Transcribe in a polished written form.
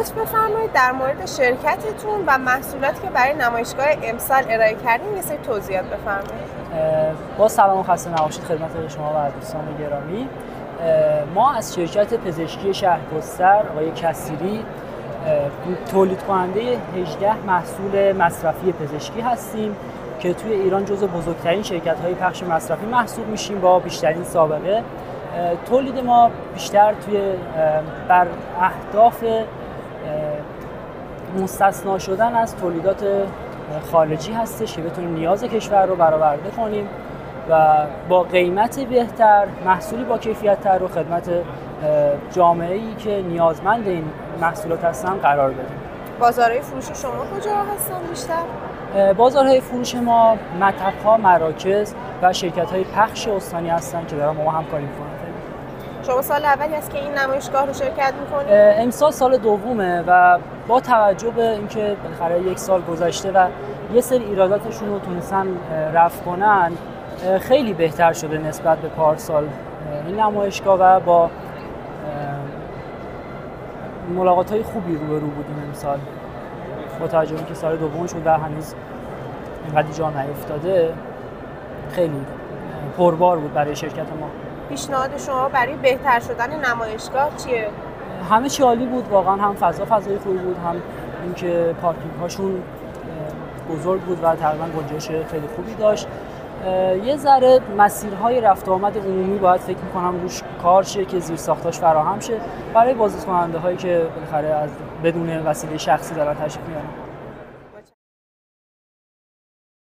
لطف بفرمایید در مورد شرکتتون و محصولاتی که برای نمایشگاه امسال ارائه کردین یه سری توضیحات بفرمایید. با سلام و خسته نباشید خدمت شما و دوستان گرامی. ما از شرکت پزشکی شهرگستر آقای کثیری تولید کننده 18 محصول مصرفی پزشکی هستیم که توی ایران جزو بزرگترین شرکت‌های پخش مصرفی محسوب میشیم با بیشترین سابقه. تولید ما بیشتر بر اهداف مستثنا شدن از تولیدات خارجی هستش که بتونیم نیاز کشور رو برآورده کنیم و با قیمت بهتر، محصولی با کیفیت‌تر رو خدمت جامعه‌ای که نیازمند این محصولات هستن قرار بدیم. بازارهای فروش شما کجا هستن بیشتر؟ بازارهای فروش ما مطب‌ها، مراکز و شرکت‌های پخش استانی هستن که دارن با ما همکاری می‌کنن. شما سال اولی است که این نمایشگاه رو شرکت می‌کنید؟ امسال سال دومه و با توجه به اینکه بالاخره یک سال گذشته و یه سری ایراداتشون رو تونستن رفع کنن، خیلی بهتر شده نسبت به پارسال این نمایشگاه و با ملاقات‌های خوبی روبرو بودیم امسال. با توجه به اینکه سال دوم شد و هنوز اینقدر جا نیفتاده، خیلی پربار بود برای شرکت ما. پیشنهاد شما برای بهتر شدن نمایشگاه چیه؟ همه چی عالی بود واقعا، هم فضای خوبی بود، هم اینکه پارکینگ هاشون بزرگ بود و تقریبا گنجایش خیلی خوبی داشت. یه ذره مسیرهای رفت و آمد عمومی باید فکر می‌کنم روش کار شه که زیرساختاش فراهم شه برای بازدیدکننده هایی که بالاخره از بدون وسیله شخصی دارن تشریف میارن.